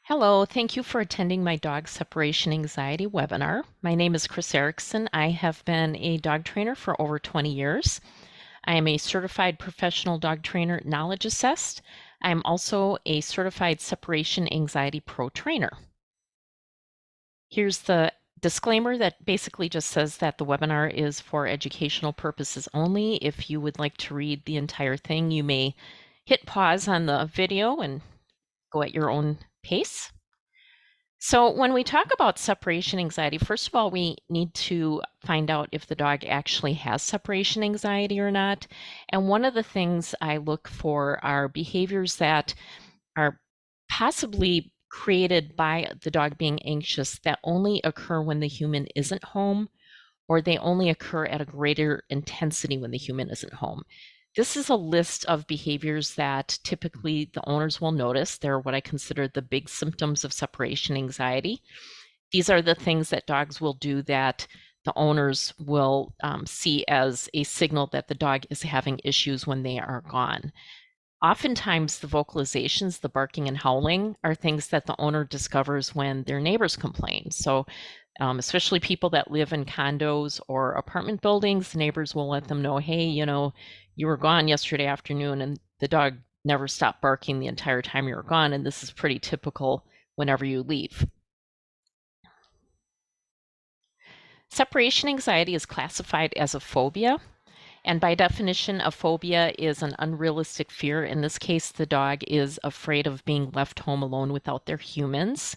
Hello, thank you for attending my dog separation anxiety webinar. My name is Khris Erickson. I have been a dog trainer for over 20 years. I am a certified professional dog trainer, knowledge assessed. I am also a certified separation anxiety pro trainer. Here's the disclaimer that basically just says that the webinar is for educational purposes only. If you would like to read the entire thing, you may hit pause on the video and go at your own pace. So when we talk about separation anxiety, first of all, we need to find out if the dog actually has separation anxiety or not. And one of the things I look for are behaviors that are possibly created by the dog being anxious that only occur when the human isn't home, or they only occur at a greater intensity when the human isn't home. This is a list of behaviors that typically the owners will notice. They're what I consider the big symptoms of separation anxiety. These are the things that dogs will do that the owners will see as a signal that the dog is having issues when they are gone. Oftentimes, the vocalizations, the barking and howling, are things that the owner discovers when their neighbors complain. So especially people that live in condos or apartment buildings, the neighbors will let them know, hey, you were gone yesterday afternoon and the dog never stopped barking the entire time you were gone, and this is pretty typical whenever you leave. Separation anxiety is classified as a phobia, and by definition, a phobia is an unrealistic fear. In this case, the dog is afraid of being left home alone without their humans.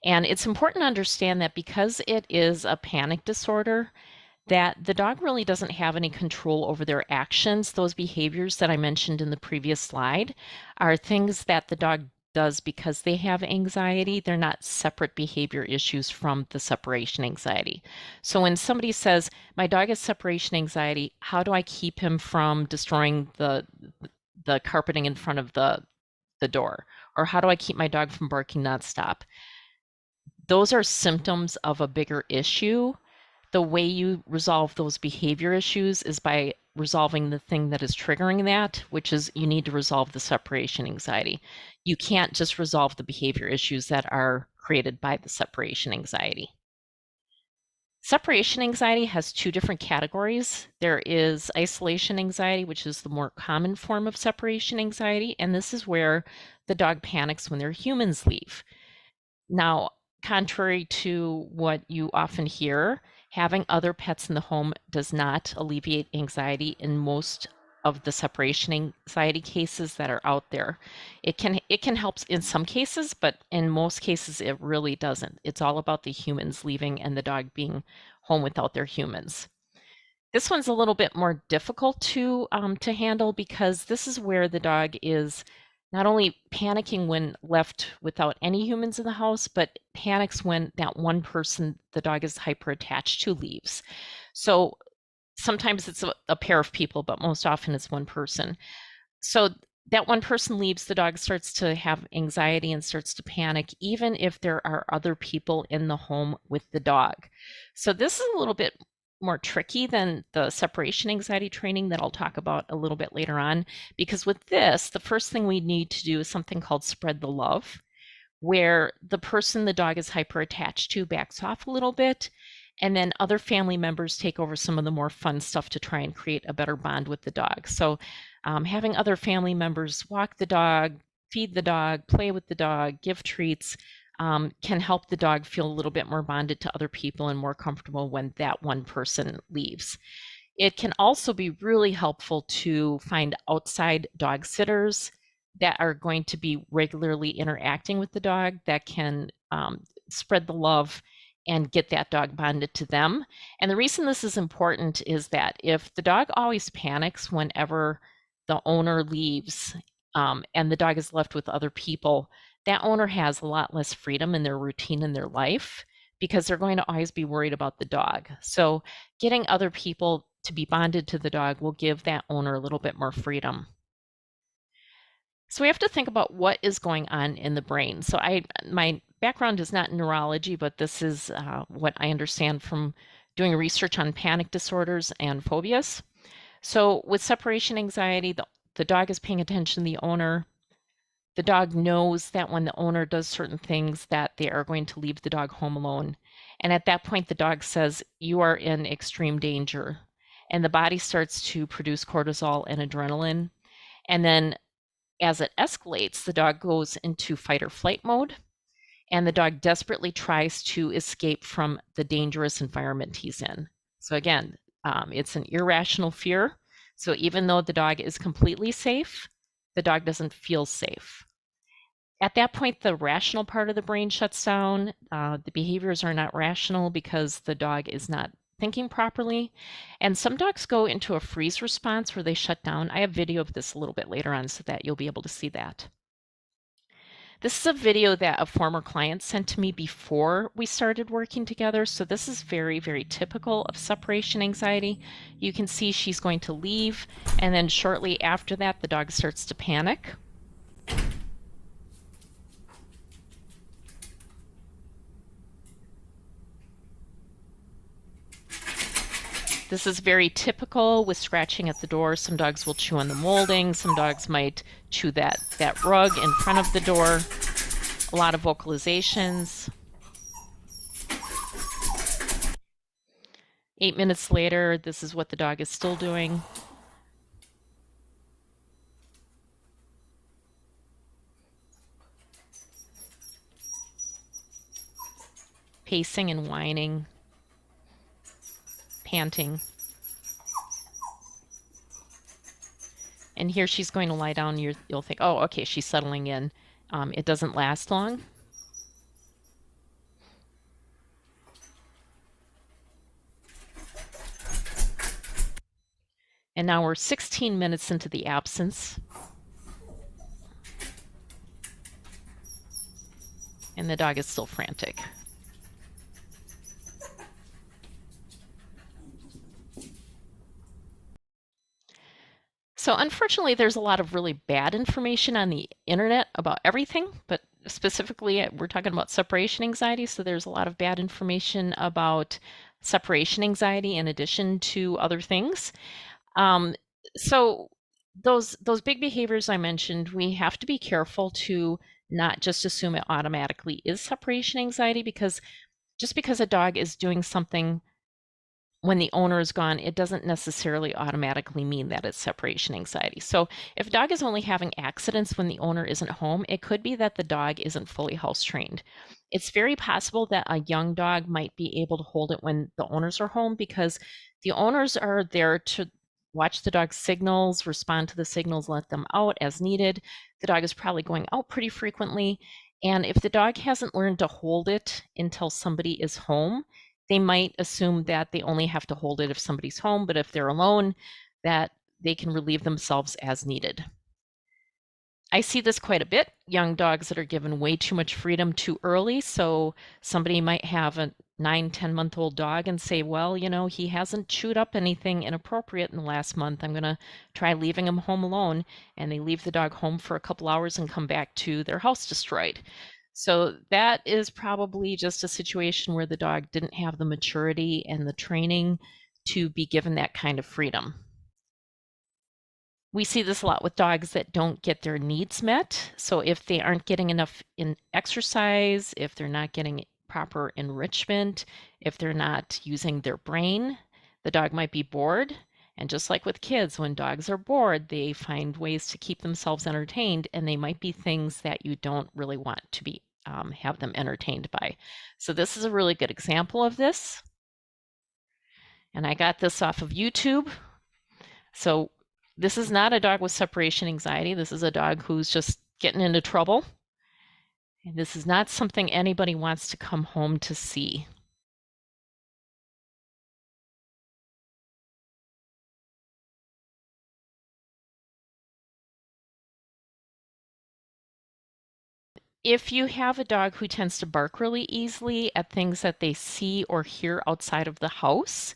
And it's important to understand that because it is a panic disorder, that the dog really doesn't have any control over their actions. Those behaviors that I mentioned in the previous slide are things that the dog does because they have anxiety. They're not separate behavior issues from the separation anxiety. So when somebody says, my dog has separation anxiety, how do I keep him from destroying the carpeting in front of the door? Or how do I keep my dog from barking nonstop? Those are symptoms of a bigger issue. The way you resolve those behavior issues is by resolving the thing that is triggering that, which is you need to resolve the separation anxiety. You can't just resolve the behavior issues that are created by the separation anxiety. Separation anxiety has two different categories. There is isolation anxiety, which is the more common form of separation anxiety, and this is where the dog panics when their humans leave. Now, contrary to what you often hear, having other pets in the home does not alleviate anxiety in most of the separation anxiety cases that are out there. It can help in some cases, but in most cases it really doesn't. It's all about the humans leaving and the dog being home without their humans. This one's a little bit more difficult to handle because this is where the dog is not only panicking when left without any humans in the house, but panics when that one person the dog is hyper attached to leaves. So sometimes it's a pair of people, but most often it's one person. So that one person leaves, the dog starts to have anxiety and starts to panic, even if there are other people in the home with the dog. So this is a little bit more tricky than the separation anxiety training that I'll talk about a little bit later on, because with this, the first thing we need to do is something called spread the love, where the person the dog is hyper attached to backs off a little bit, and then other family members take over some of the more fun stuff to try and create a better bond with the dog. So having other family members walk the dog, feed the dog, play with the dog, give treats, can help the dog feel a little bit more bonded to other people and more comfortable when that one person leaves. It can also be really helpful to find outside dog sitters that are going to be regularly interacting with the dog that can spread the love and get that dog bonded to them. And the reason this is important is that if the dog always panics whenever the owner leaves and the dog is left with other people, that owner has a lot less freedom in their routine in their life because they're going to always be worried about the dog. So getting other people to be bonded to the dog will give that owner a little bit more freedom. So we have to think about what is going on in the brain. So my background is not neurology, but this is what I understand from doing research on panic disorders and phobias. So with separation anxiety, the dog is paying attention to the owner. The dog knows that when the owner does certain things that they are going to leave the dog home alone. And at that point, the dog says, "You are in extreme danger." And the body starts to produce cortisol and adrenaline. And then as it escalates, the dog goes into fight or flight mode, and the dog desperately tries to escape from the dangerous environment he's in. So again, it's an irrational fear. So even though the dog is completely safe, the dog doesn't feel safe. At that point, the rational part of the brain shuts down. The behaviors are not rational because the dog is not thinking properly. And some dogs go into a freeze response where they shut down. I have video of this a little bit later on so that you'll be able to see that. This is a video that a former client sent to me before we started working together. So this is very, very typical of separation anxiety. You can see she's going to leave, and then shortly after that, the dog starts to panic. This is very typical with scratching at the door. Some dogs will chew on the molding. Some dogs might chew that rug in front of the door. A lot of vocalizations. 8 minutes later, this is what the dog is still doing. Pacing and whining. Panting. And here she's going to lie down. You'll think, oh, okay, she's settling in. It doesn't last long. And now we're 16 minutes into the absence. And the dog is still frantic. So unfortunately, there's a lot of really bad information on the internet about everything, but specifically, we're talking about separation anxiety. So there's a lot of bad information about separation anxiety in addition to other things. So those big behaviors I mentioned, we have to be careful to not just assume it automatically is separation anxiety, because just because a dog is doing something when the owner is gone, it doesn't necessarily automatically mean that it's separation anxiety. So if a dog is only having accidents when the owner isn't home, it could be that the dog isn't fully house trained. It's very possible that a young dog might be able to hold it when the owners are home, because the owners are there to watch the dog's signals, respond to the signals, let them out as needed. The dog is probably going out pretty frequently. And if the dog hasn't learned to hold it until somebody is home, they might assume that they only have to hold it if somebody's home, but if they're alone, that they can relieve themselves as needed. I see this quite a bit, young dogs that are given way too much freedom too early. So somebody might have a 9-10-month-old dog and say, well, you know, he hasn't chewed up anything inappropriate in the last month. I'm going to try leaving him home alone. And they leave the dog home for a couple hours and come back to their house destroyed. So that is probably just a situation where the dog didn't have the maturity and the training to be given that kind of freedom. We see this a lot with dogs that don't get their needs met. So if they aren't getting enough in exercise, if they're not getting proper enrichment, if they're not using their brain, the dog might be bored. And just like with kids, when dogs are bored, they find ways to keep themselves entertained, and they might be things that you don't really want to be have them entertained by. So this is a really good example of this. And I got this off of YouTube. So this is not a dog with separation anxiety. This is a dog who's just getting into trouble. And this is not something anybody wants to come home to see. If you have a dog who tends to bark really easily at things that they see or hear outside of the house,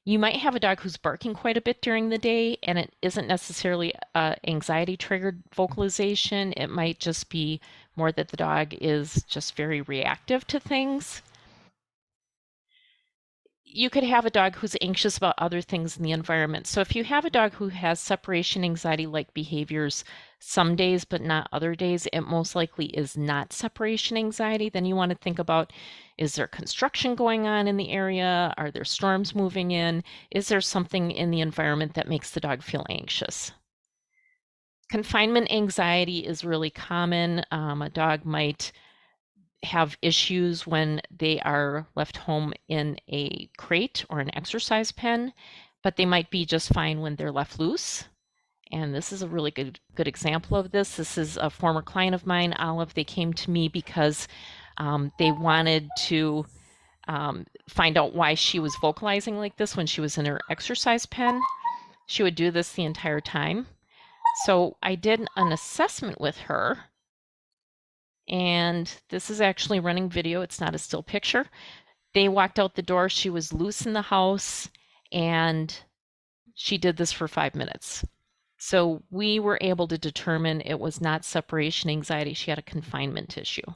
you might have a dog who's barking quite a bit during the day, and it isn't necessarily anxiety triggered vocalization. It might just be more that the dog is just very reactive to things. you could have a dog who's anxious about other things in the environment. So if you have a dog who has separation anxiety-like behaviors some days but not other days, it most likely is not separation anxiety. Then you want to think about, is there construction going on in the area? Are there storms moving in? Is there something in the environment that makes the dog feel anxious? Confinement anxiety is really common. A dog might have issues when they are left home in a crate or an exercise pen, but they might be just fine when they're left loose. And this is a really good example of this. This is a former client of mine, Olive. They came to me because they wanted to find out why she was vocalizing like this when she was in her exercise pen. She would do this the entire time. So I did an assessment with her, and this is actually running video. It's not a still picture. They walked out the door. She was loose in the house, and she did this for 5 minutes. So we were able to determine it was not separation anxiety. She had a confinement issue.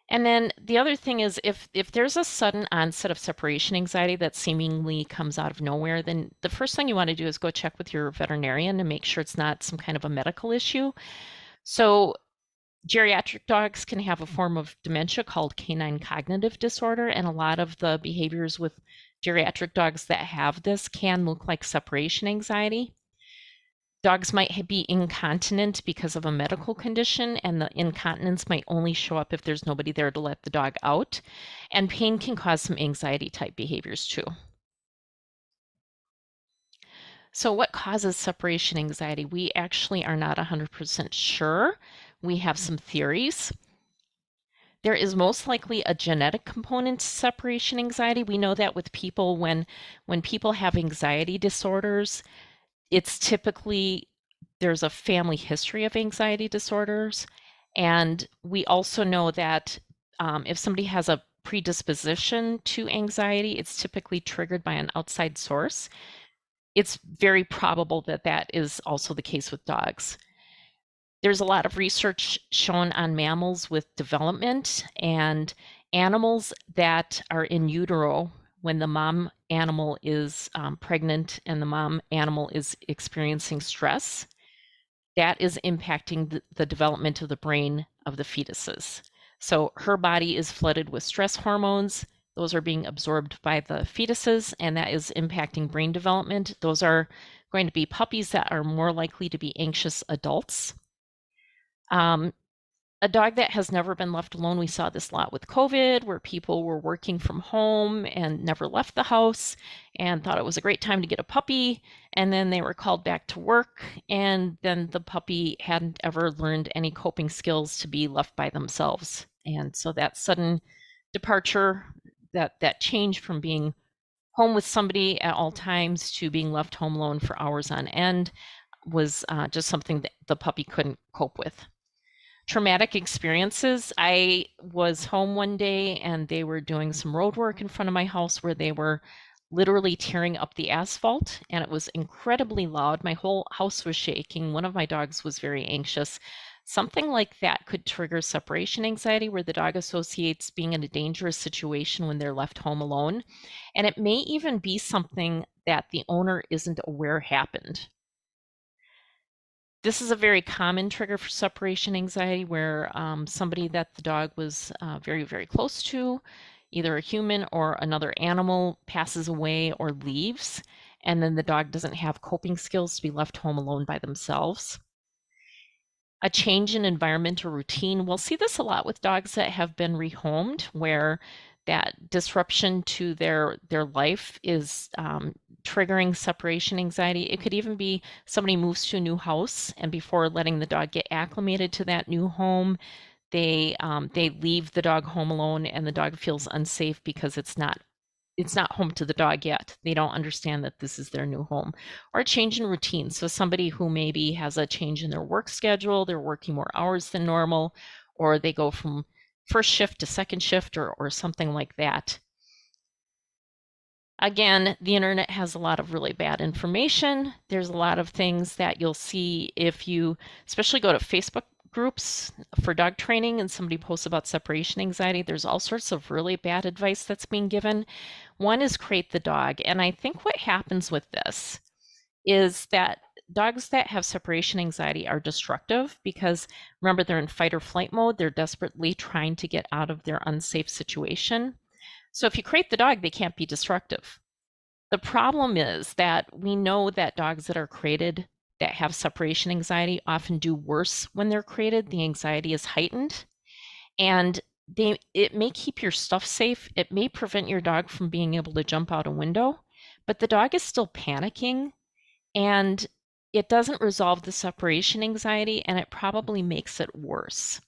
And then the other thing is if there's a sudden onset of separation anxiety that seemingly comes out of nowhere, then the first thing you want to do is go check with your veterinarian and make sure it's not some kind of a medical issue. So geriatric dogs can have a form of dementia called canine cognitive disorder, and a lot of the behaviors with geriatric dogs that have this can look like separation anxiety. Dogs might be incontinent because of a medical condition, and the incontinence might only show up if there's nobody there to let the dog out. And pain can cause some anxiety type behaviors too. So what causes separation anxiety? We actually are not 100% sure. We have some theories. There is most likely a genetic component to separation anxiety. We know that with people when people have anxiety disorders, it's typically there's a family history of anxiety disorders. And we also know that if somebody has a predisposition to anxiety, it's typically triggered by an outside source. It's very probable that that is also the case with dogs. There's a lot of research shown on mammals with development and animals that are in utero when the mom animal is pregnant and the mom animal is experiencing stress. That is impacting the development of the brain of the fetuses. So her body is flooded with stress hormones. Those are being absorbed by the fetuses, and that is impacting brain development. Those are going to be puppies that are more likely to be anxious adults. A dog that has never been left alone, we saw this a lot with COVID, where people were working from home and never left the house and thought it was a great time to get a puppy. And then they were called back to work, and then the puppy hadn't ever learned any coping skills to be left by themselves. And so that sudden departure, that change from being home with somebody at all times to being left home alone for hours on end was just something that the puppy couldn't cope with. Traumatic experiences. I was home one day and they were doing some road work in front of my house where they were literally tearing up the asphalt, and it was incredibly loud. My whole house was shaking. One of my dogs was very anxious. Something like that could trigger separation anxiety, where the dog associates being in a dangerous situation when they're left home alone. And it may even be something that the owner isn't aware happened. This is a very common trigger for separation anxiety, where somebody that the dog was very, very close to, either a human or another animal, passes away or leaves, and then the dog doesn't have coping skills to be left home alone by themselves. A change in environment or routine. We'll see this a lot with dogs that have been rehomed, where that disruption to their life is triggering separation anxiety. It could even be somebody moves to a new house, and before letting the dog get acclimated to that new home, they leave the dog home alone, and the dog feels unsafe because it's not home to the dog yet. They don't understand that this is their new home. Or a change in routine. So somebody who maybe has a change in their work schedule, they're working more hours than normal, or they go from first shift to second shift, or something like that. Again, the internet has a lot of really bad information. There's a lot of things that you'll see if you especially go to Facebook groups for dog training and somebody posts about separation anxiety, there's all sorts of really bad advice that's being given. One is crate the dog. And I think what happens with this is that dogs that have separation anxiety are destructive because remember, they're in fight or flight mode. They're desperately trying to get out of their unsafe situation. So if you crate the dog, they can't be destructive. The problem is that we know that dogs that are crated that have separation anxiety often do worse when they're crated. The anxiety is heightened, and it may keep your stuff safe. It may prevent your dog from being able to jump out a window, but the dog is still panicking, and it doesn't resolve the separation anxiety, and it probably makes it worse.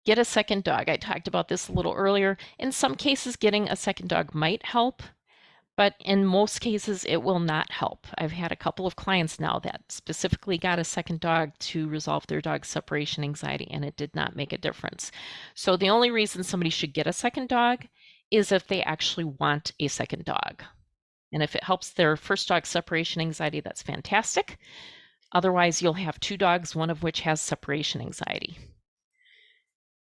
Get a second dog. I talked about this a little earlier. In some cases, getting a second dog might help, but in most cases, it will not help. I've had a couple of clients now that specifically got a second dog to resolve their dog's separation anxiety, and it did not make a difference. So the only reason somebody should get a second dog is if they actually want a second dog. And if it helps their first dog's separation anxiety, that's fantastic. Otherwise, you'll have two dogs, one of which has separation anxiety.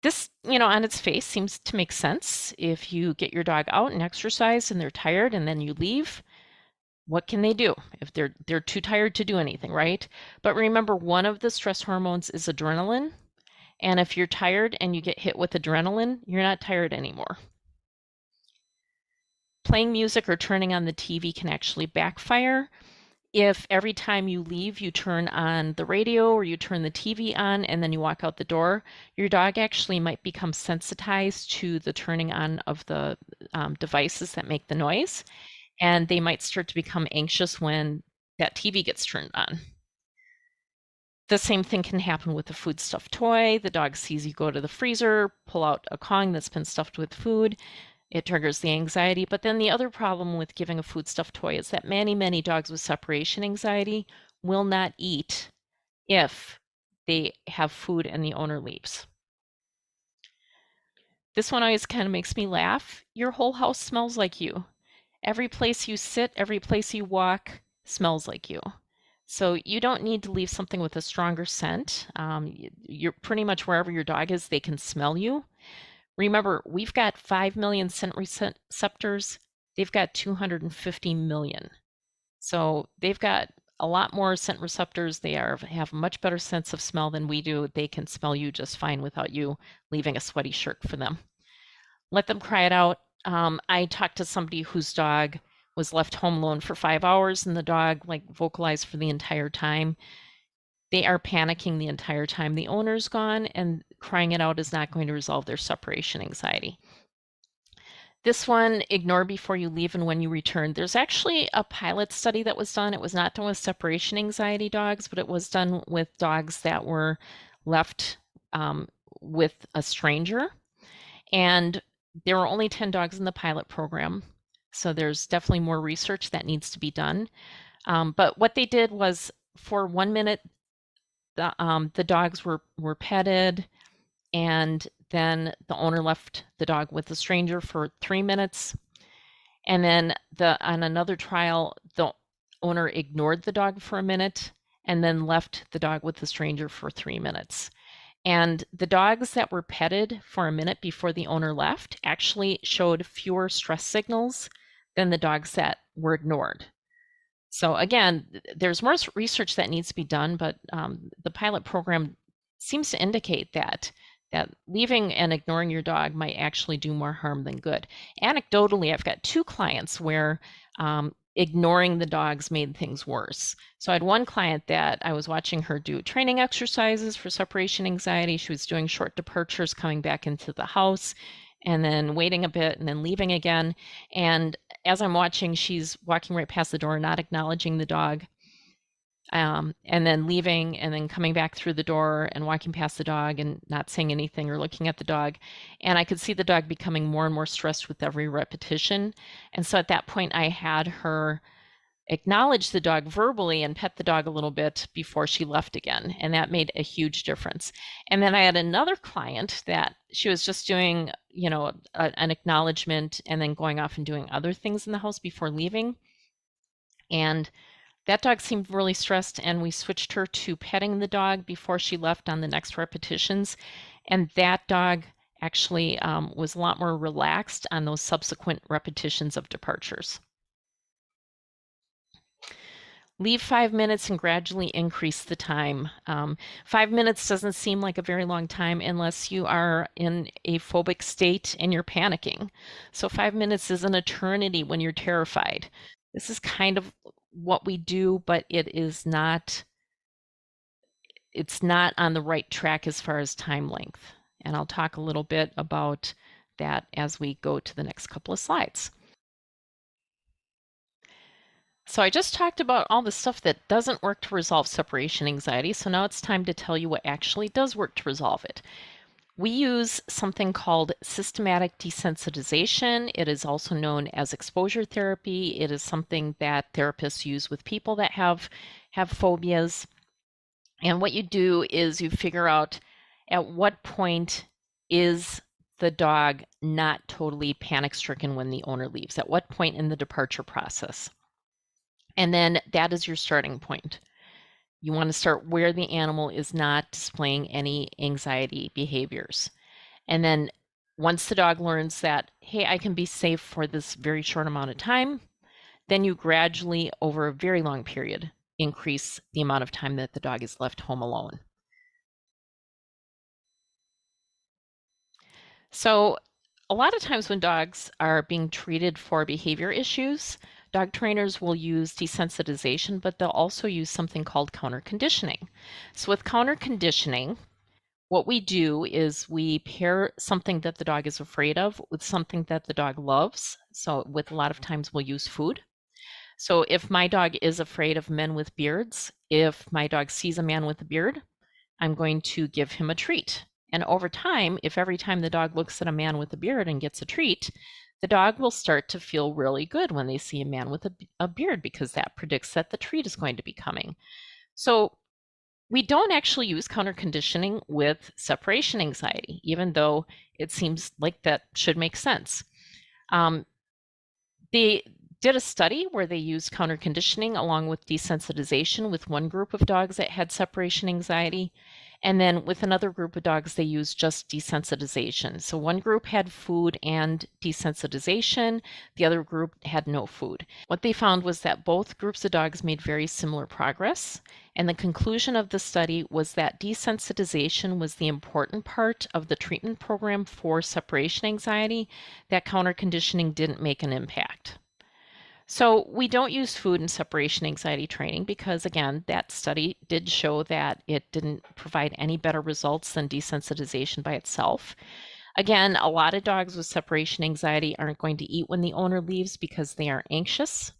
This, on its face seems to make sense. If you get your dog out and exercise and they're tired and then you leave, what can they do if they're too tired to do anything, right? But remember, one of the stress hormones is adrenaline. And if you're tired and you get hit with adrenaline, you're not tired anymore. Playing music or turning on the TV can actually backfire. If every time you leave, you turn on the radio or you turn the TV on and then you walk out the door, your dog actually might become sensitized to the turning on of the devices that make the noise, and they might start to become anxious when that TV gets turned on. The same thing can happen with a food stuffed toy. The dog sees you go to the freezer, pull out a Kong that's been stuffed with food. It triggers the anxiety. But then the other problem with giving a food stuffed toy is that many, many dogs with separation anxiety will not eat if they have food and the owner leaves. This one always kind of makes me laugh. Your whole house smells like you. Every place you sit, every place you walk smells like you. So you don't need to leave something with a stronger scent. You're pretty much wherever your dog is, they can smell you. Remember, we've got 5 million scent receptors. They've got 250 million. So they've got a lot more scent receptors. They have a much better sense of smell than we do. They can smell you just fine without you leaving a sweaty shirt for them. Let them cry it out. I talked to somebody whose dog was left home alone for 5 hours and the dog vocalized for the entire time. They are panicking the entire time the owner's gone, and crying it out is not going to resolve their separation anxiety. This one, ignore before you leave and when you return. There's actually a pilot study that was done. It was not done with separation anxiety dogs, but it was done with dogs that were left with a stranger. And there were only 10 dogs in the pilot program. So there's definitely more research that needs to be done. But what they did was for 1 minute, the dogs were petted, and then the owner left the dog with the stranger for 3 minutes. And then on another trial, the owner ignored the dog for a minute and then left the dog with the stranger for 3 minutes. And the dogs that were petted for a minute before the owner left actually showed fewer stress signals than the dogs that were ignored. So again, there's more research that needs to be done, but the pilot program seems to indicate that leaving and ignoring your dog might actually do more harm than good. Anecdotally, I've got 2 clients where ignoring the dogs made things worse. So I had one client that I was watching her do training exercises for separation anxiety. She was doing short departures, coming back into the house, and then waiting a bit and then leaving again. And as I'm watching, she's walking right past the door, not acknowledging the dog, and then leaving and then coming back through the door and walking past the dog and not saying anything or looking at the dog. And I could see the dog becoming more and more stressed with every repetition. And so at that point, I had her acknowledge the dog verbally and pet the dog a little bit before she left again. And that made a huge difference. And then I had another client that she was just doing, an acknowledgement and then going off and doing other things in the house before leaving. And That dog seemed really stressed, and we switched her to petting the dog before she left on the next repetitions. And that dog actually was a lot more relaxed on those subsequent repetitions of departures. Leave 5 minutes and gradually increase the time. 5 minutes doesn't seem like a very long time unless you are in a phobic state and you're panicking. So 5 minutes is an eternity when you're terrified. This is kind of what we do, but it's not on the right track as far as time length. And I'll talk a little bit about that as we go to the next couple of slides. So I just talked about all the stuff that doesn't work to resolve separation anxiety. So now it's time to tell you what actually does work to resolve it. We use something called systematic desensitization. It is also known as exposure therapy. It is something that therapists use with people that have phobias. And what you do is you figure out at what point is the dog not totally panic-stricken when the owner leaves? At what point in the departure process? And then that is your starting point. You want to start where the animal is not displaying any anxiety behaviors. And then once the dog learns that, hey, I can be safe for this very short amount of time, then you gradually, over a very long period, increase the amount of time that the dog is left home alone. So a lot of times when dogs are being treated for behavior issues, dog trainers will use desensitization, but they'll also use something called counter conditioning. So with counter conditioning, what we do is we pair something that the dog is afraid of with something that the dog loves. So with a lot of times we'll use food. So if my dog is afraid of men with beards, if my dog sees a man with a beard, I'm going to give him a treat. And over time, if every time the dog looks at a man with a beard and gets a treat, the dog will start to feel really good when they see a man with a beard, because that predicts that the treat is going to be coming. So we don't actually use counter conditioning with separation anxiety, even though it seems like that should make sense. They did a study where they used counter conditioning along with desensitization with one group of dogs that had separation anxiety. And then with another group of dogs, they used just desensitization. So one group had food and desensitization, the other group had no food. What they found was that both groups of dogs made very similar progress. And the conclusion of the study was that desensitization was the important part of the treatment program for separation anxiety, that counter conditioning didn't make an impact. So we don't use food in separation anxiety training because, again, that study did show that it didn't provide any better results than desensitization by itself. Again, a lot of dogs with separation anxiety aren't going to eat when the owner leaves because they are anxious.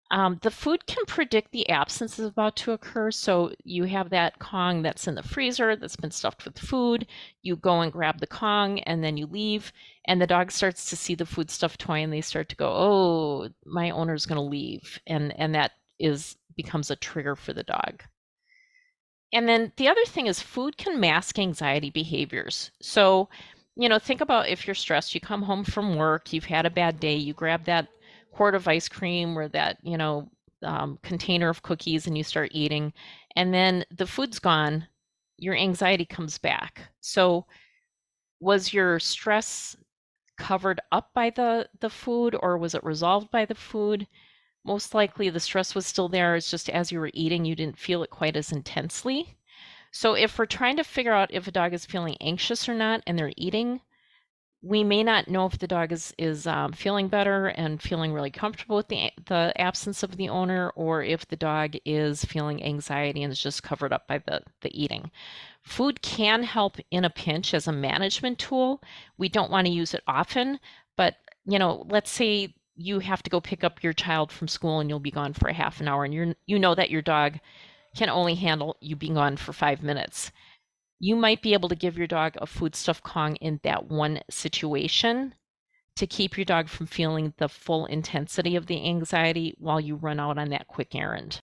The food can predict the absence is about to occur. So you have that Kong that's in the freezer that's been stuffed with food. You go and grab the Kong and then you leave, and the dog starts to see the food stuffed toy and they start to go, oh, my owner's going to leave. And that becomes a trigger for the dog. And then the other thing is food can mask anxiety behaviors. So, think about if you're stressed, you come home from work, you've had a bad day, you grab that quart of ice cream or that, container of cookies and you start eating, and then the food's gone, your anxiety comes back. So was your stress covered up by the food, or was it resolved by the food? Most likely the stress was still there. It's just as you were eating, you didn't feel it quite as intensely. So if we're trying to figure out if a dog is feeling anxious or not and they're eating, we may not know if the dog is feeling better and feeling really comfortable with the absence of the owner, or if the dog is feeling anxiety and is just covered up by the eating. Food can help in a pinch as a management tool. We don't want to use it often, but let's say you have to go pick up your child from school and you'll be gone for a half an hour, and you know that your dog can only handle you being gone for 5 minutes. You might be able to give your dog a foodstuff Kong in that one situation to keep your dog from feeling the full intensity of the anxiety while you run out on that quick errand.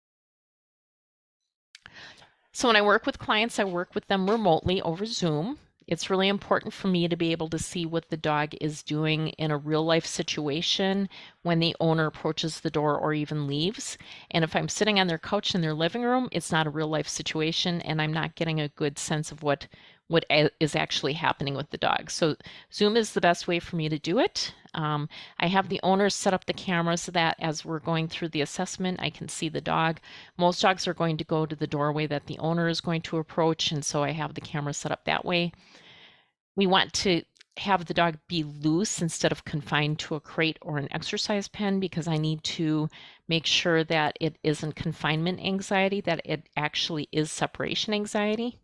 So when I work with clients, I work with them remotely over Zoom. It's really important for me to be able to see what the dog is doing in a real life situation when the owner approaches the door or even leaves. And if I'm sitting on their couch in their living room, it's not a real life situation and I'm not getting a good sense of what is actually happening with the dog. So Zoom is the best way for me to do it. I have the owners set up the camera so that as we're going through the assessment, I can see the dog. Most dogs are going to go to the doorway that the owner is going to approach, and so I have the camera set up that way. We want to have the dog be loose instead of confined to a crate or an exercise pen because I need to make sure that it isn't confinement anxiety, that it actually is separation anxiety.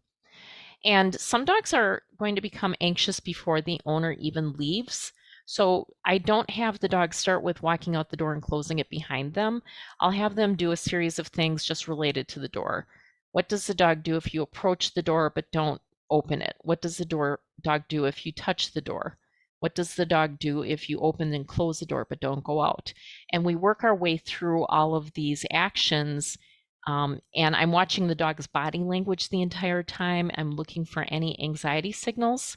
And some dogs are going to become anxious before the owner even leaves. So I don't have the dog start with walking out the door and closing it behind them. I'll have them do a series of things just related to the door. What does the dog do if you approach the door but don't open it? What does the dog do if you touch the door? What does the dog do if you open and close the door but don't go out? And we work our way through all of these actions, and I'm watching the dog's body language the entire time. I'm looking for any anxiety signals,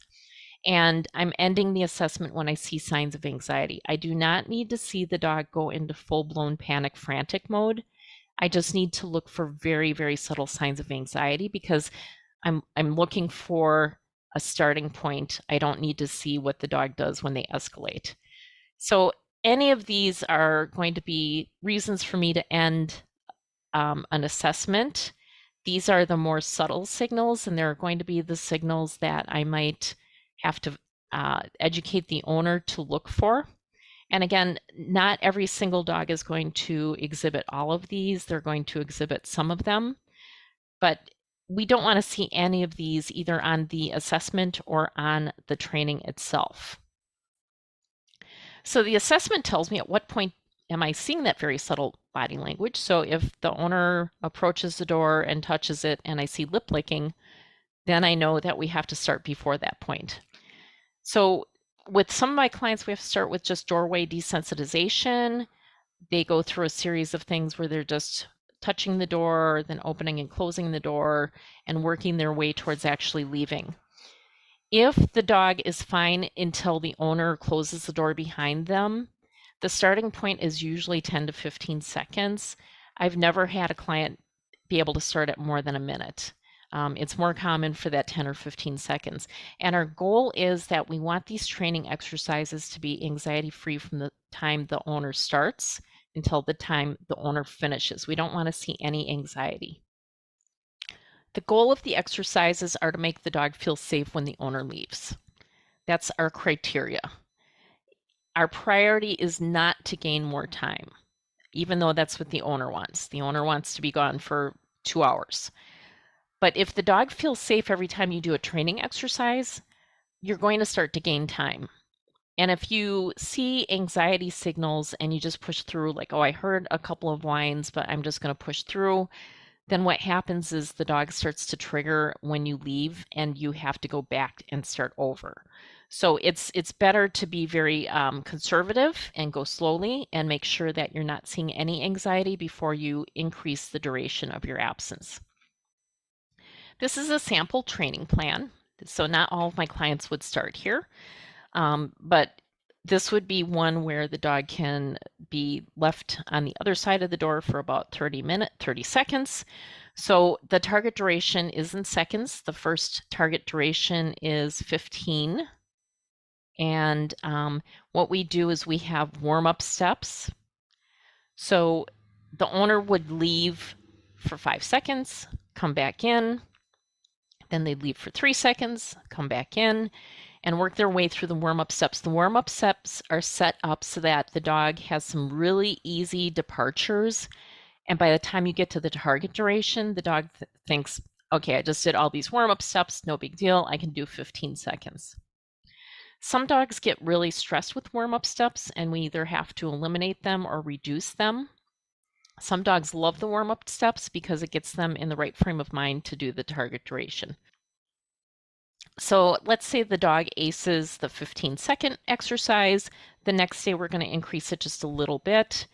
and I'm ending the assessment when I see signs of anxiety. I do not need to see the dog go into full-blown panic frantic mode. I just need to look for very, very subtle signs of anxiety because I'm looking for a starting point. I don't need to see what the dog does when they escalate. So any of these are going to be reasons for me to end an assessment. These are the more subtle signals, and they're going to be the signals that I might have to educate the owner to look for. And again, not every single dog is going to exhibit all of these. They're going to exhibit some of them, but we don't want to see any of these either on the assessment or on the training itself. So the assessment tells me at what point am I seeing that very subtle body language. So if the owner approaches the door and touches it and I see lip licking, then I know that we have to start before that point. So with some of my clients, we have to start with just doorway desensitization. They go through a series of things where they're just touching the door, then opening and closing the door, and working their way towards actually leaving. If the dog is fine until the owner closes the door behind them, the starting point is usually 10 to 15 seconds. I've never had a client be able to start at more than a minute. It's more common for that 10 or 15 seconds. And our goal is that we want these training exercises to be anxiety-free from the time the owner starts until the time the owner finishes. We don't want to see any anxiety. The goal of the exercises are to make the dog feel safe when the owner leaves. That's our criteria. Our priority is not to gain more time, even though that's what the owner wants. The owner wants to be gone for 2 hours. But if the dog feels safe every time you do a training exercise, you're going to start to gain time. And if you see anxiety signals and you just push through, like, oh, I heard a couple of whines, but I'm just going to push through, then what happens is the dog starts to trigger when you leave and you have to go back and start over. So it's better to be very conservative and go slowly and make sure that you're not seeing any anxiety before you increase the duration of your absence. This is a sample training plan. So not all of my clients would start here, but this would be one where the dog can be left on the other side of the door for about 30 seconds. So the target duration is in seconds. The first target duration is 15. And what we do is we have warm-up steps. So the owner would leave for 5 seconds, come back in, then they'd leave for 3 seconds, come back in, and work their way through the warm-up steps. The warm-up steps are set up so that the dog has some really easy departures. And by the time you get to the target duration, the dog thinks, okay, I just did all these warm-up steps, no big deal, I can do 15 seconds. Some dogs get really stressed with warm-up steps and we either have to eliminate them or reduce them. Some dogs love the warm-up steps because it gets them in the right frame of mind to do the target duration. So let's say the dog aces the 15-second exercise. The next day we're going to increase it just a little bit.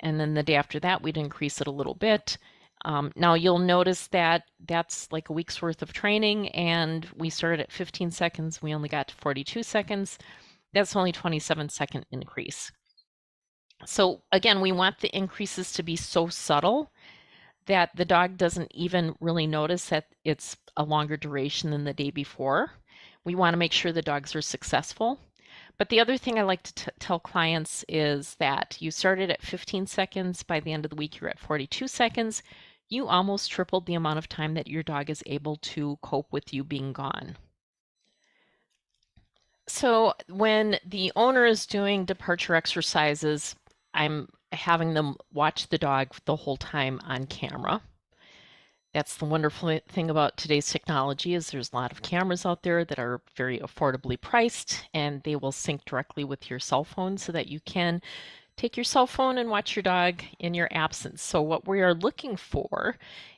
And then the day after that, we'd increase it a little bit. Now you'll notice that that's like a week's worth of training, and we started at 15 seconds. We only got to 42 seconds. That's only 27-second increase. So again, we want the increases to be so subtle that the dog doesn't even really notice that it's a longer duration than the day before. We want to make sure the dogs are successful. But the other thing I like to tell clients is that you started at 15 seconds. By the end of the week, you're at 42 seconds. You almost tripled the amount of time that your dog is able to cope with you being gone. So when the owner is doing departure exercises, I'm having them watch the dog the whole time on camera. That's the wonderful thing about today's technology is there's a lot of cameras out there that are very affordably priced, and they will sync directly with your cell phone so that you can take your cell phone and watch your dog in your absence. So what we are looking for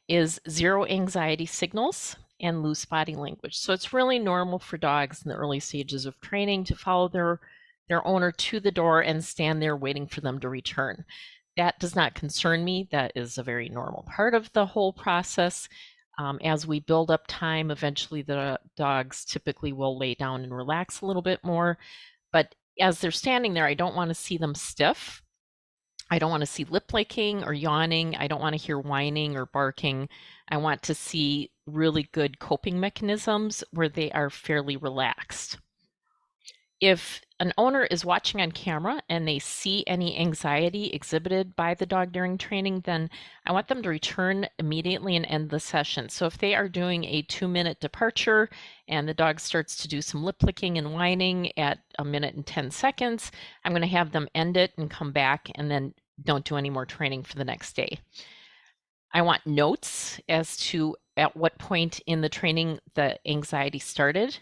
is zero anxiety signals and loose body language. So it's really normal for dogs in the early stages of training to follow their owner to the door and stand there waiting for them to return. That does not concern me. That is a very normal part of the whole process. As we build up time, eventually the dogs typically will lay down and relax a little bit more. But as they're standing there, I don't want to see them stiff. I don't want to see lip licking or yawning. I don't want to hear whining or barking. I want to see really good coping mechanisms where they are fairly relaxed. If an owner is watching on camera and they see any anxiety exhibited by the dog during training, then I want them to return immediately and end the session. So if they are doing a 2-minute departure and the dog starts to do some lip licking and whining at 1 minute and 10 seconds, I'm going to have them end it and come back and then don't do any more training for the next day. I want notes as to at what point in the training the anxiety started.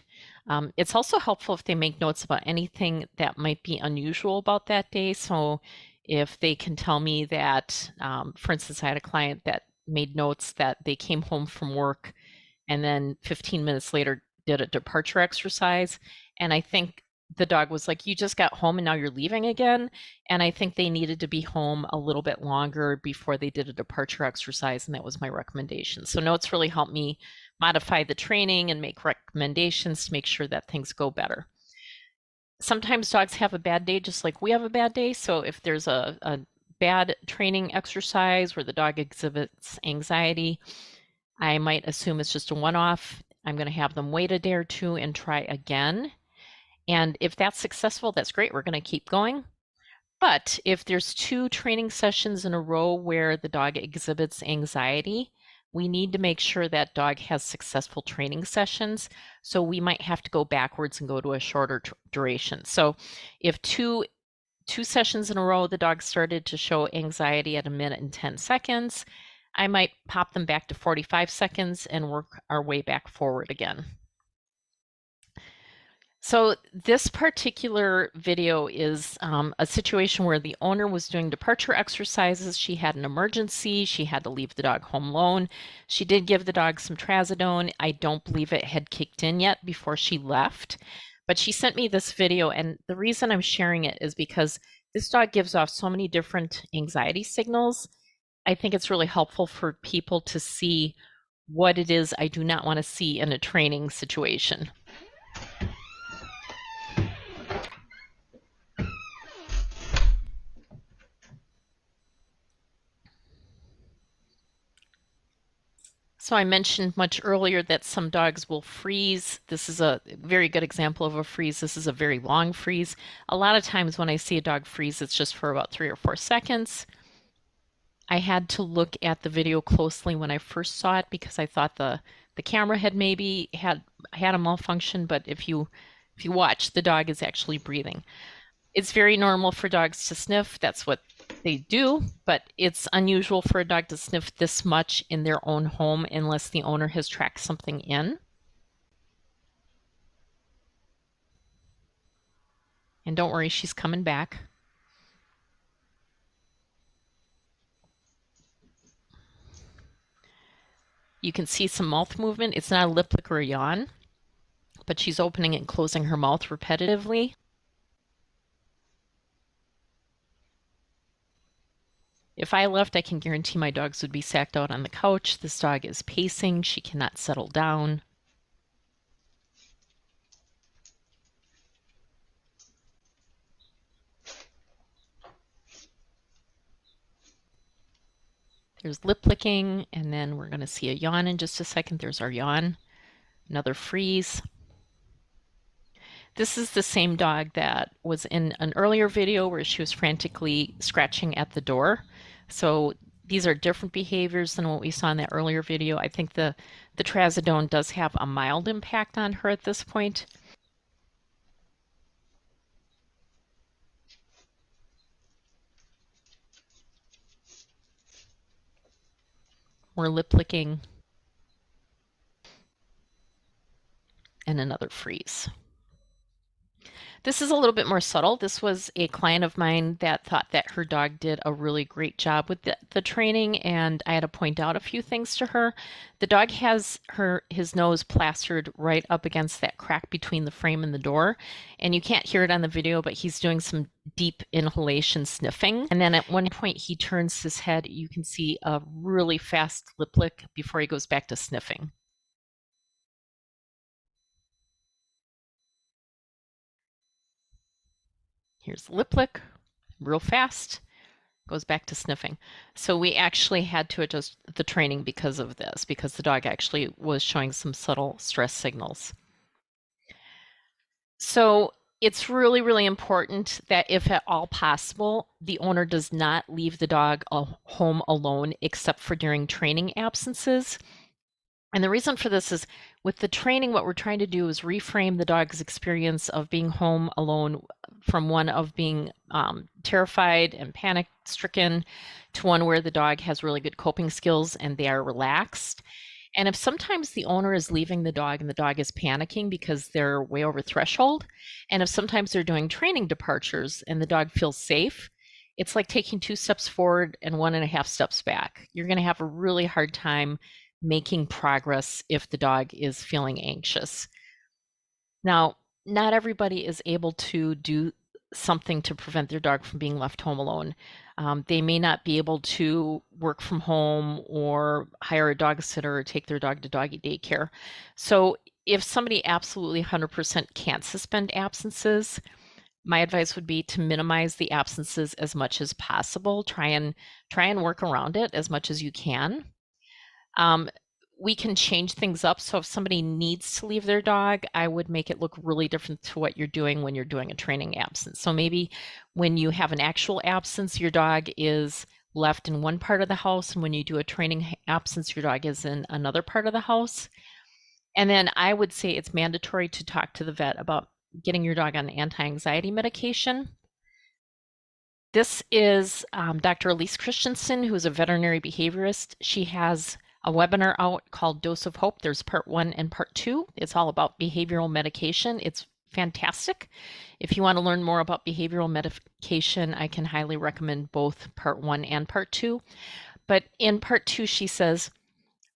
It's also helpful if they make notes about anything that might be unusual about that day. So if they can tell me that, for instance, I had a client that made notes that they came home from work and then 15 minutes later did a departure exercise. And I think the dog was like, you just got home and now you're leaving again. And I think they needed to be home a little bit longer before they did a departure exercise. And that was my recommendation. So notes really help me modify the training and make recommendations to make sure that things go better. Sometimes dogs have a bad day, just like we have a bad day. So if there's a bad training exercise where the dog exhibits anxiety, I might assume it's just a one-off. I'm going to have them wait a day or two and try again. And if that's successful, that's great. We're going to keep going. But if there's 2 training sessions in a row where the dog exhibits anxiety, we need to make sure that dog has successful training sessions. So we might have to go backwards and go to a shorter duration. So if two sessions in a row, the dog started to show anxiety at 1 minute and 10 seconds, I might pop them back to 45 seconds and work our way back forward again. So this particular video is a situation where the owner was doing departure exercises. She had an emergency. She had to leave the dog home alone. She did give the dog some trazodone. I don't believe it had kicked in yet before she left, but she sent me this video, and the reason I'm sharing it is because this dog gives off so many different anxiety signals. I think it's really helpful for people to see what it is I do not want to see in a training situation. So I mentioned much earlier that some dogs will freeze. This is a very good example of a freeze. This is a very long freeze. A lot of times when I see a dog freeze, it's just for about 3 or 4 seconds. I had to look at the video closely when I first saw it because I thought the camera had maybe had a malfunction, but if you watch, the dog is actually breathing. It's very normal for dogs to sniff. That's what they do, but it's unusual for a dog to sniff this much in their own home unless the owner has tracked something in. And don't worry, she's coming back. You can see some mouth movement. It's not a lip lick or a yawn, but she's opening and closing her mouth repetitively. If I left, I can guarantee my dogs would be sacked out on the couch. This dog is pacing. She cannot settle down. There's lip licking, and then we're going to see a yawn in just a second. There's our yawn. Another freeze. This is the same dog that was in an earlier video where she was frantically scratching at the door. So these are different behaviors than what we saw in that earlier video. I think the trazodone does have a mild impact on her at this point. More lip licking. And another freeze. This is a little bit more subtle. This was a client of mine that thought that her dog did a really great job with the training, and I had to point out a few things to her. The dog has his nose plastered right up against that crack between the frame and the door, and you can't hear it on the video, but he's doing some deep inhalation sniffing. And then at one point he turns his head. You can see a really fast lip lick before he goes back to sniffing. Here's lip lick, real fast, goes back to sniffing. So we actually had to adjust the training because of this, because the dog actually was showing some subtle stress signals. So it's really, really important that if at all possible, the owner does not leave the dog home alone except for during training absences. And the reason for this is with the training, what we're trying to do is reframe the dog's experience of being home alone from one of being terrified and panic stricken to one where the dog has really good coping skills and they are relaxed. And if sometimes the owner is leaving the dog and the dog is panicking because they're way over threshold, and if sometimes they're doing training departures and the dog feels safe, it's like taking 2 steps forward and 1.5 steps back. You're going to have a really hard time making progress if the dog is feeling anxious. Now, not everybody is able to do something to prevent their dog from being left home alone. They may not be able to work from home or hire a dog sitter or take their dog to doggy daycare. So if somebody absolutely 100% can't suspend absences, my advice would be to minimize the absences as much as possible. Try and work around it as much as you can. We can change things up. So if somebody needs to leave their dog, I would make it look really different to what you're doing when you're doing a training absence. So maybe when you have an actual absence, your dog is left in one part of the house, and when you do a training absence, your dog is in another part of the house. And then I would say it's mandatory to talk to the vet about getting your dog on anti-anxiety medication. This is Dr. Elise Christensen, who is a veterinary behaviorist. She has a webinar out called Dose of Hope. There's part 1 and part 2. It's all about behavioral medication. It's fantastic. If you want to learn more about behavioral medication, I can highly recommend both part 1 and part 2. But in part 2, she says,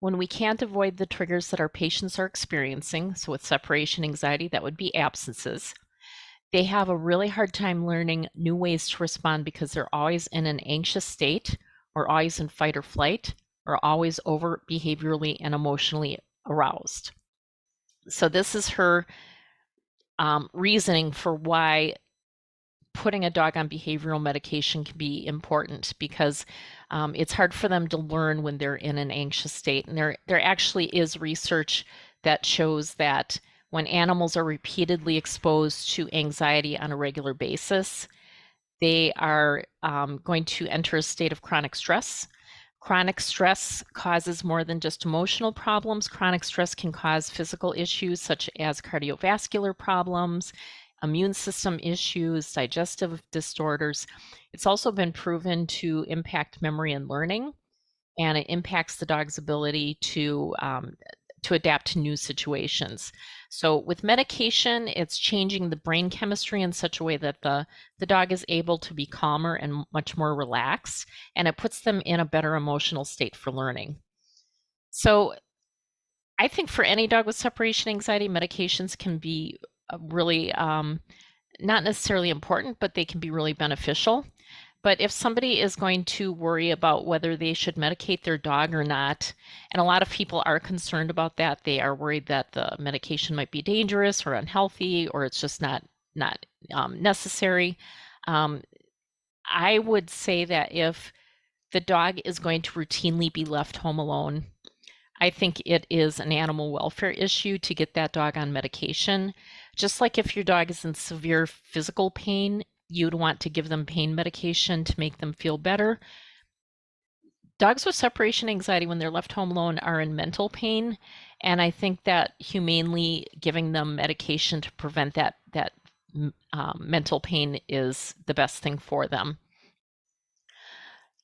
when we can't avoid the triggers that our patients are experiencing, so with separation anxiety, that would be absences, they have a really hard time learning new ways to respond because they're always in an anxious state or always in fight or flight, or always over behaviorally and emotionally aroused. So this is her reasoning for why putting a dog on behavioral medication can be important, because it's hard for them to learn when they're in an anxious state. And there actually is research that shows that when animals are repeatedly exposed to anxiety on a regular basis, they are going to enter a state of chronic stress. Chronic stress causes more than just emotional problems. Chronic stress can cause physical issues such as cardiovascular problems, immune system issues, digestive disorders. It's also been proven to impact memory and learning, and it impacts the dog's ability to adapt to new situations. So with medication, it's changing the brain chemistry in such a way that the dog is able to be calmer and much more relaxed, and it puts them in a better emotional state for learning. So I think for any dog with separation anxiety, medications can be really not necessarily important, but they can be really beneficial. But if somebody is going to worry about whether they should medicate their dog or not, and a lot of people are concerned about that, they are worried that the medication might be dangerous or unhealthy, or it's just not necessary. Um, I would say that if the dog is going to routinely be left home alone, I think it is an animal welfare issue to get that dog on medication. Just like if your dog is in severe physical pain, you'd want to give them pain medication to make them feel better. Dogs with separation anxiety, when they're left home alone, are in mental pain, and I think that humanely giving them medication to prevent that mental pain is the best thing for them.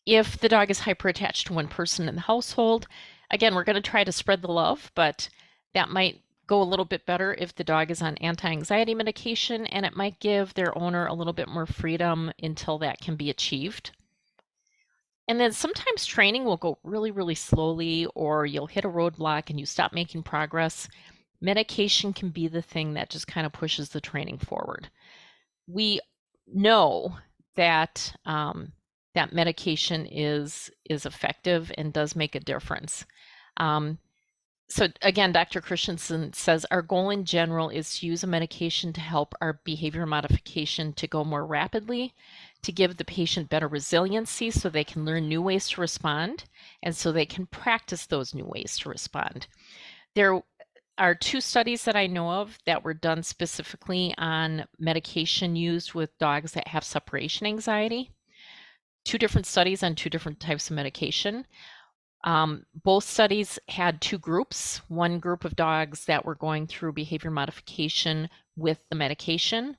If the dog is hyper attached to one person in the household, again, we're going to try to spread the love, but that might go a little bit better if the dog is on anti-anxiety medication, and it might give their owner a little bit more freedom until that can be achieved. And then sometimes training will go really, really slowly, or you'll hit a roadblock and you stop making progress. Medication can be the thing that just kind of pushes the training forward. We know that that medication is effective and does make a difference. So again, Dr. Christensen says our goal in general is to use a medication to help our behavior modification to go more rapidly, to give the patient better resiliency so they can learn new ways to respond, and so they can practice those new ways to respond. There are 2 studies that I know of that were done specifically on medication used with dogs that have separation anxiety. 2 different studies on 2 different types of medication. Both studies had 2 groups, one group of dogs that were going through behavior modification with the medication,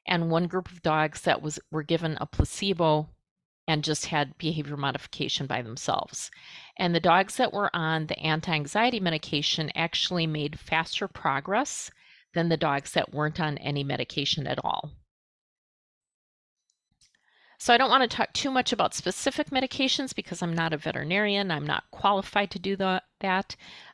and one group of dogs that were given a placebo and just had behavior modification by themselves. And the dogs that were on the anti-anxiety medication actually made faster progress than the dogs that weren't on any medication at all. So I don't want to talk too much about specific medications because I'm not a veterinarian. I'm not qualified to do that.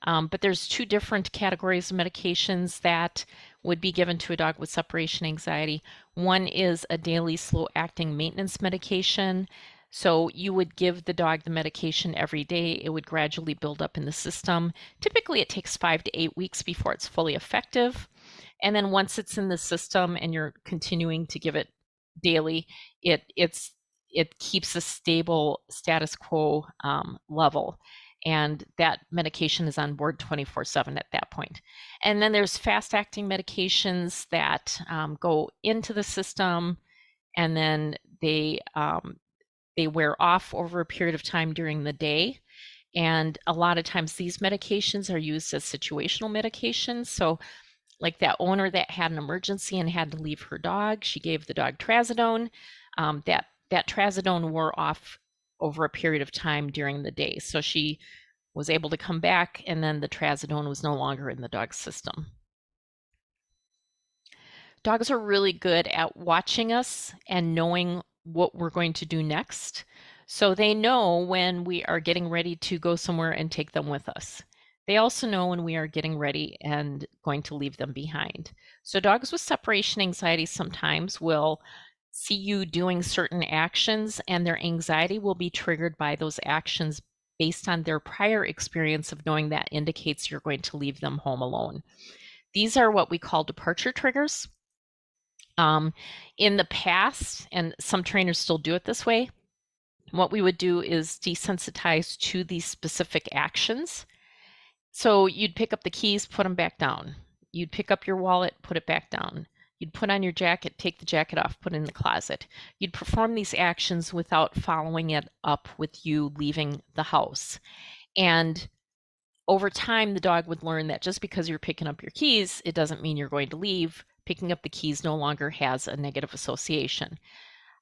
But there's 2 different categories of medications that would be given to a dog with separation anxiety. One is a daily slow-acting maintenance medication. So you would give the dog the medication every day. It would gradually build up in the system. Typically, it takes 5 to 8 weeks before it's fully effective. And then once it's in the system and you're continuing to give it daily, it keeps a stable status quo level, and that medication is on board 24/7 at that point. And then there's fast-acting medications that go into the system, and then they wear off over a period of time during the day. And a lot of times these medications are used as situational medications. So like that owner that had an emergency and had to leave her dog, she gave the dog trazodone. That trazodone wore off over a period of time during the day. So she was able to come back, and then the trazodone was no longer in the dog's system. Dogs are really good at watching us and knowing what we're going to do next. So they know when we are getting ready to go somewhere and take them with us. They also know when we are getting ready and going to leave them behind. So dogs with separation anxiety sometimes will see you doing certain actions, and their anxiety will be triggered by those actions based on their prior experience of knowing that indicates you're going to leave them home alone. These are what we call departure triggers. In the past, and some trainers still do it this way, what we would do is desensitize to these specific actions. So you'd pick up the keys, put them back down. You'd pick up your wallet, put it back down. You'd put on your jacket, take the jacket off, put it in the closet. You'd perform these actions without following it up with you leaving the house. And over time, the dog would learn that just because you're picking up your keys, it doesn't mean you're going to leave. Picking up the keys no longer has a negative association.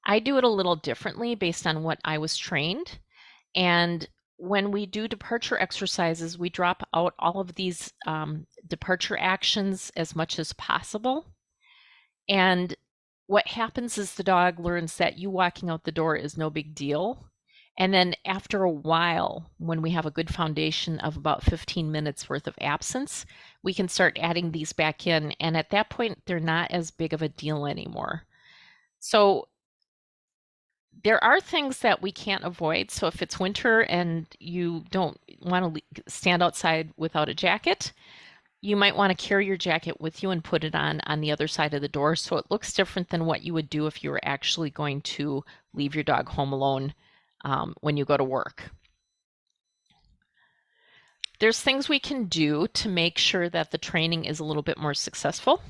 I do it a little differently based on what I was trained. And when we do departure exercises, we drop out all of these departure actions as much as possible. And what happens is the dog learns that you walking out the door is no big deal. And then after a while, when we have a good foundation of about 15 minutes worth of absence, we can start adding these back in. And at that point, they're not as big of a deal anymore. So There are things that we can't avoid. So if it's winter and you don't want to stand outside without a jacket, you might want to carry your jacket with you and put it on the other side of the door so it looks different than what you would do if you were actually going to leave your dog home alone when you go to work. There's things we can do to make sure that the training is a little bit more successful.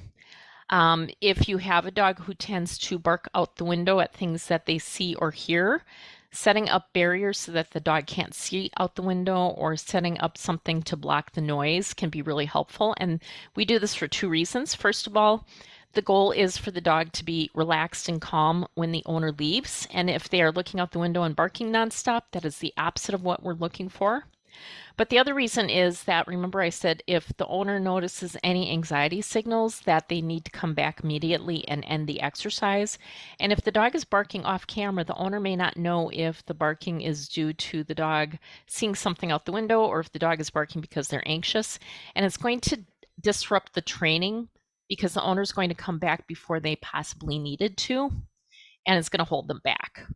If you have a dog who tends to bark out the window at things that they see or hear, setting up barriers so that the dog can't see out the window or setting up something to block the noise can be really helpful. And we do this for two reasons. First of all, the goal is for the dog to be relaxed and calm when the owner leaves. And if they are looking out the window and barking nonstop, that is the opposite of what we're looking for. But the other reason is that, remember I said, if the owner notices any anxiety signals, that they need to come back immediately and end the exercise. And if the dog is barking off camera, the owner may not know if the barking is due to the dog seeing something out the window or if the dog is barking because they're anxious. And it's going to disrupt the training because the owner is going to come back before they possibly needed to, and it's going to hold them back.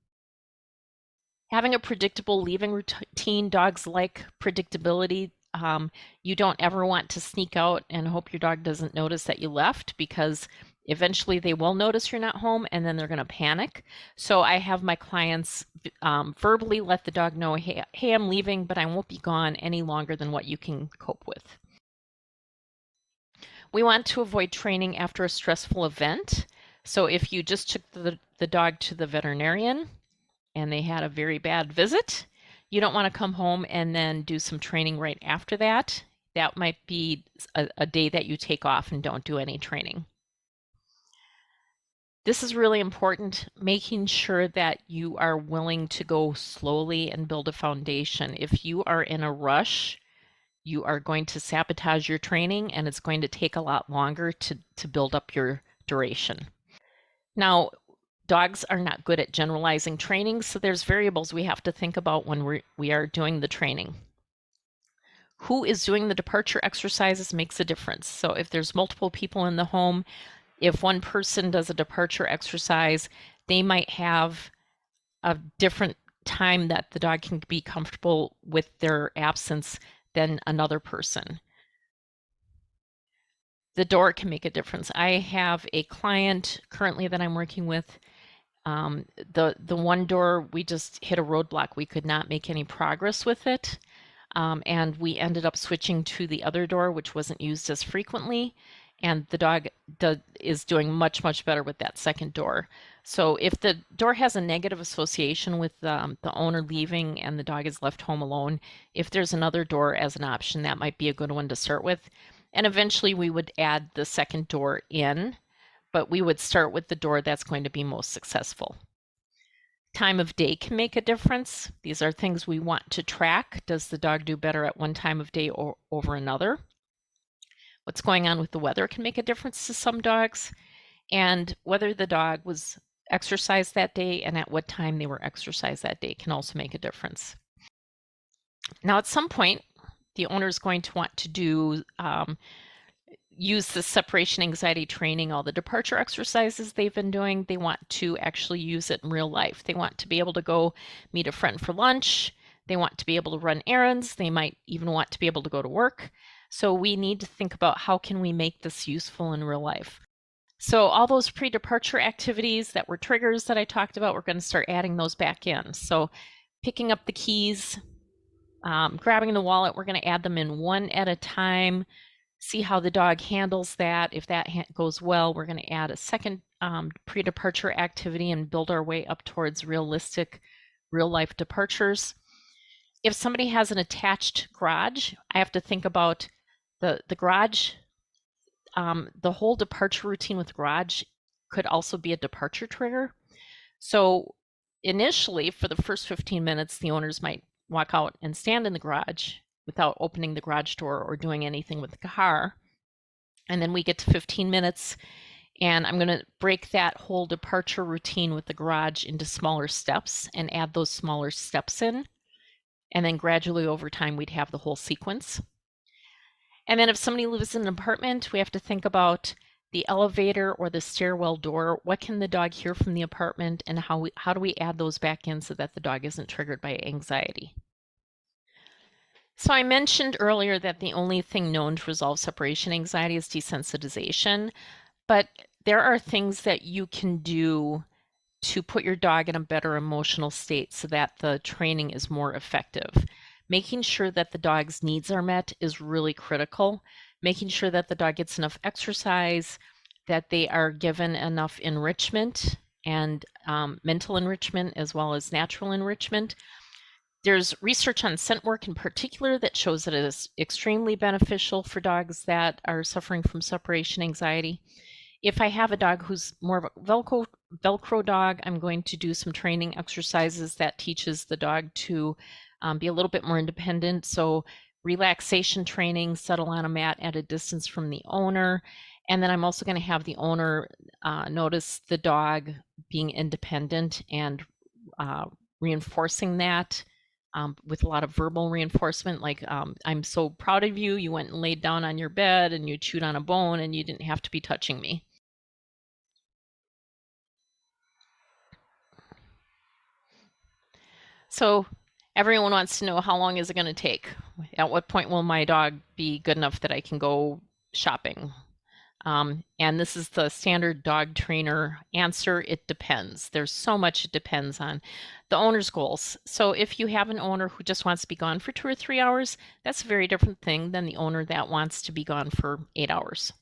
Having a predictable leaving routine, dogs like predictability. You don't ever want to sneak out and hope your dog doesn't notice that you left, because eventually they will notice you're not home and then they're going to panic. So I have my clients verbally let the dog know, hey, I'm leaving, but I won't be gone any longer than what you can cope with. We want to avoid training after a stressful event. So if you just took the dog to the veterinarian and they had a very bad visit, you don't want to come home and then do some training right after that. That might be a day that you take off and don't do any training. This is really important, making sure that you are willing to go slowly and build a foundation. If you are in a rush, you are going to sabotage your training and it's going to take a lot longer to build up your duration. Now, dogs are not good at generalizing training, so there's variables we have to think about when we are doing the training. Who is doing the departure exercises makes a difference. So if there's multiple people in the home, if one person does a departure exercise, they might have a different time that the dog can be comfortable with their absence than another person. The door can make a difference. I have a client currently that I'm working with. The one door, we just hit a roadblock. We could not make any progress with it. And we ended up switching to the other door, which wasn't used as frequently. And the dog is doing much, much better with that second door. So if the door has a negative association with the owner leaving and the dog is left home alone, if there's another door as an option, that might be a good one to start with. And eventually we would add the second door in, but we would start with the door that's going to be most successful. Time of day can make a difference. These are things we want to track. Does the dog do better at one time of day or over another? What's going on with the weather can make a difference to some dogs, and whether the dog was exercised that day and at what time they were exercised that day can also make a difference. Now, at some point, the owner is going to want to do use the separation anxiety training, all the departure exercises they've been doing. They want to actually use it in real life. They want to be able to go meet a friend for lunch. They want to be able to run errands. They might even want to be able to go to work. So we need to think about how can we make this useful in real life. So all those pre-departure activities that were triggers that I talked about, we're going to start adding those back in. So picking up the keys, grabbing the wallet, we're going to add them in one at a time. See how the dog handles that. If that goes well, we're going to add a second pre-departure activity and build our way up towards realistic real-life departures. If somebody has an attached garage, I have to think about the garage. The whole departure routine with garage could also be a departure trigger. So initially, for the first 15 minutes, the owners might walk out and stand in the garage without opening the garage door or doing anything with the car. And then we get to 15 minutes and I'm going to break that whole departure routine with the garage into smaller steps and add those smaller steps in. And then gradually over time, we'd have the whole sequence. And then if somebody lives in an apartment, we have to think about the elevator or the stairwell door, what can the dog hear from the apartment, and how do we add those back in so that the dog isn't triggered by anxiety? So I mentioned earlier that the only thing known to resolve separation anxiety is desensitization, but there are things that you can do to put your dog in a better emotional state so that the training is more effective. Making sure that the dog's needs are met is really critical. Making sure that the dog gets enough exercise, that they are given enough enrichment and mental enrichment as well as natural enrichment. There's research on scent work in particular that shows that it is extremely beneficial for dogs that are suffering from separation anxiety. If I have a dog who's more of a Velcro dog, I'm going to do some training exercises that teaches the dog to be a little bit more independent. So relaxation training, settle on a mat at a distance from the owner. And then I'm also going to have the owner notice the dog being independent and reinforcing that with a lot of verbal reinforcement, like, I'm so proud of you. You went and laid down on your bed and you chewed on a bone and you didn't have to be touching me. So everyone wants to know, how long is it going to take? At what point will my dog be good enough that I can go shopping? And this is the standard dog trainer answer. It depends. There's so much it depends on the owner's goals. So if you have an owner who just wants to be gone for 2 or 3 hours, that's a very different thing than the owner that wants to be gone for 8 hours.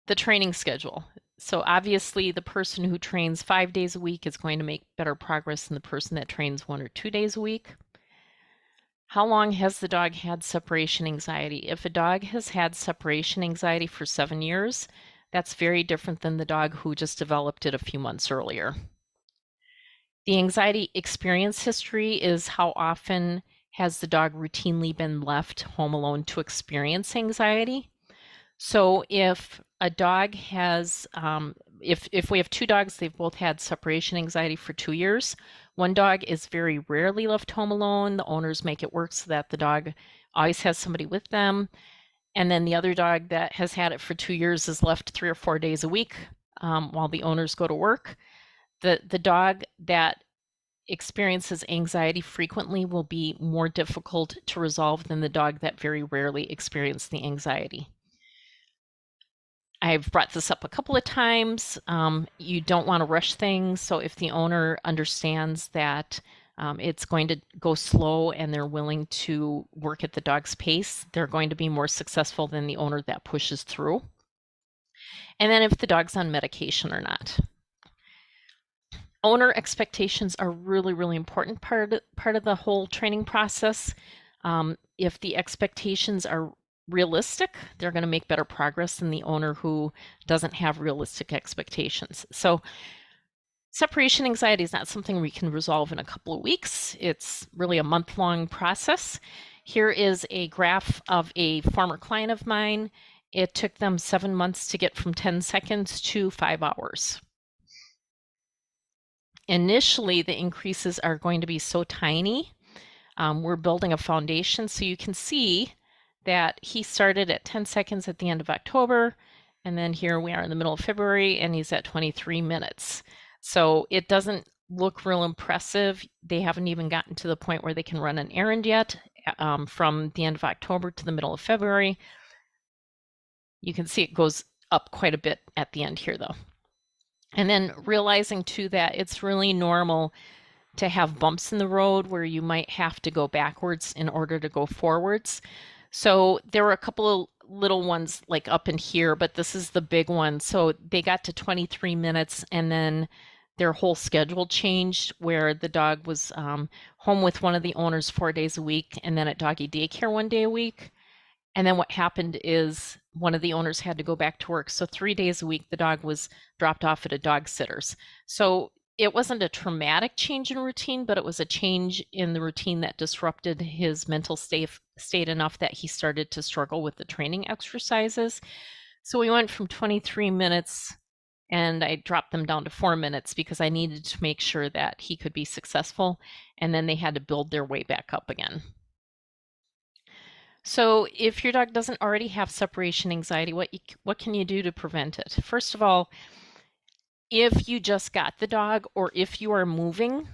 The training schedule. So obviously the person who trains 5 days a week is going to make better progress than the person that trains 1 or 2 days a week. How long has the dog had separation anxiety? If a dog has had separation anxiety for 7 years, that's very different than the dog who just developed it a few months earlier. The anxiety experience history is how often has the dog routinely been left home alone to experience anxiety. So if a dog has, if we have 2 dogs, they've both had separation anxiety for 2 years. One dog is very rarely left home alone. The owners make it work so that the dog always has somebody with them. And then the other dog that has had it for 2 years is left 3 or 4 days a week while the owners go to work. The dog that experiences anxiety frequently will be more difficult to resolve than the dog that very rarely experiences the anxiety. I've brought this up a couple of times. You don't want to rush things. So if the owner understands that it's going to go slow and they're willing to work at the dog's pace, they're going to be more successful than the owner that pushes through. And then if the dog's on medication or not. Owner expectations are really, really important part of the whole training process. If the expectations are realistic, they're going to make better progress than the owner who doesn't have realistic expectations. So separation anxiety is not something we can resolve in a couple of weeks. It's really a month-long process. Here is a graph of a former client of mine. It took them 7 months to get from 10 seconds to 5 hours. Initially, the increases are going to be so tiny. We're building a foundation, so you can see that he started at 10 seconds at the end of October, and then here we are in the middle of February, and he's at 23 minutes. So it doesn't look real impressive. They haven't even gotten to the point where they can run an errand yet from the end of October to the middle of February. You can see it goes up quite a bit at the end here, though. And then realizing too that it's really normal to have bumps in the road where you might have to go backwards in order to go forwards. So there were a couple of little ones like up in here, but this is the big one. So they got to 23 minutes and then their whole schedule changed where the dog was home with one of the owners 4 days a week and then at doggy daycare 1 day a week. And then what happened is one of the owners had to go back to work. So 3 days a week, the dog was dropped off at a dog sitter's. So it wasn't a traumatic change in routine, but it was a change in the routine that disrupted his mental state enough that he started to struggle with the training exercises. So we went from 23 minutes and I dropped them down to 4 minutes because I needed to make sure that he could be successful. And then they had to build their way back up again. So if your dog doesn't already have separation anxiety, what can you do to prevent it? First of all, if you just got the dog or if you are moving,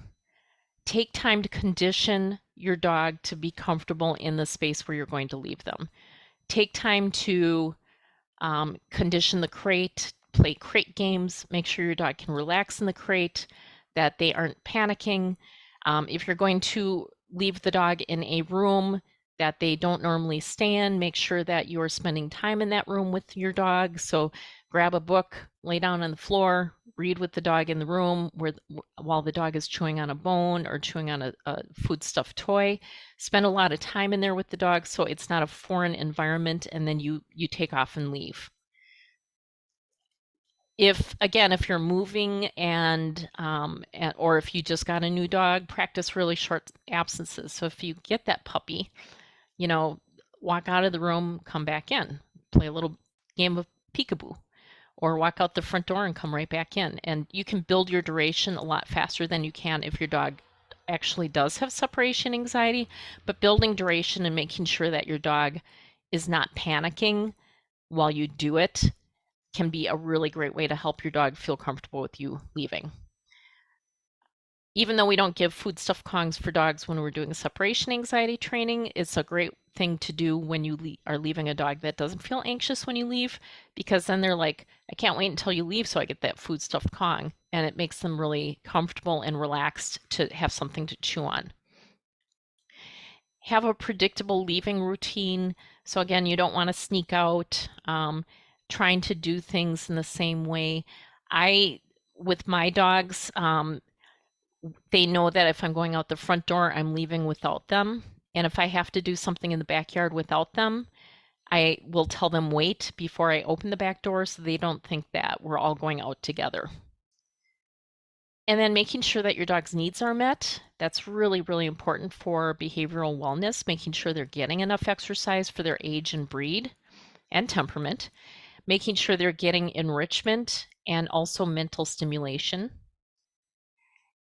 take time to condition your dog to be comfortable in the space where you're going to leave them. Take time to condition the crate, play crate games, make sure your dog can relax in the crate, that they aren't panicking. If you're going to leave the dog in a room that they don't normally stay in, make sure that you are spending time in that room with your dog. So grab a book, lay down on the floor, read with the dog in the room while the dog is chewing on a bone or chewing on a foodstuff toy. Spend a lot of time in there with the dog so it's not a foreign environment, and then you take off and leave. If again, if you're moving or if you just got a new dog, practice really short absences. So if you get that puppy, you know, walk out of the room, come back in, play a little game of peekaboo, or walk out the front door and come right back in. And you can build your duration a lot faster than you can if your dog actually does have separation anxiety. But building duration and making sure that your dog is not panicking while you do it can be a really great way to help your dog feel comfortable with you leaving. Even though we don't give foodstuff Kongs for dogs when we're doing separation anxiety training, it's a great thing to do when you are leaving a dog that doesn't feel anxious when you leave, because then they're like, I can't wait until you leave so I get that foodstuff Kong. And it makes them really comfortable and relaxed to have something to chew on. Have a predictable leaving routine. So again, you don't want to sneak out, trying to do things in the same way. With my dogs, they know that if I'm going out the front door, I'm leaving without them. And if I have to do something in the backyard without them, I will tell them wait before I open the back door so they don't think that we're all going out together. And then making sure that your dog's needs are met. That's really, really important for behavioral wellness, making sure they're getting enough exercise for their age and breed and temperament, making sure they're getting enrichment and also mental stimulation.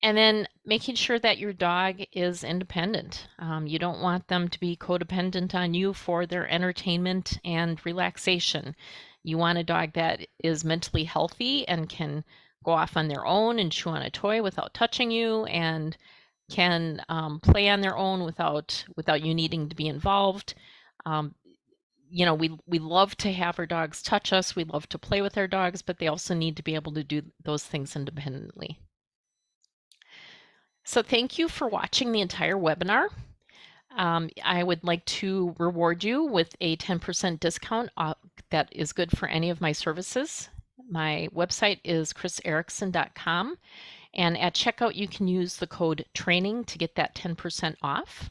And then making sure that your dog is independent. You don't want them to be codependent on you for their entertainment and relaxation. You want a dog that is mentally healthy and can go off on their own and chew on a toy without touching you, and can play on their own without you needing to be involved. We love to have our dogs touch us. We love to play with our dogs, but they also need to be able to do those things independently. So thank you for watching the entire webinar. I would like to reward you with a 10% discount that is good for any of my services. My website is chriserickson.com, and at checkout you can use the code TRAINING to get that 10% off.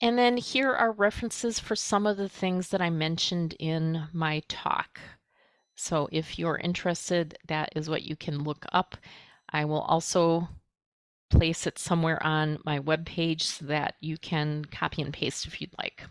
And then here are references for some of the things that I mentioned in my talk. So if you're interested, that is what you can look up. I will also place it somewhere on my webpage so that you can copy and paste if you'd like.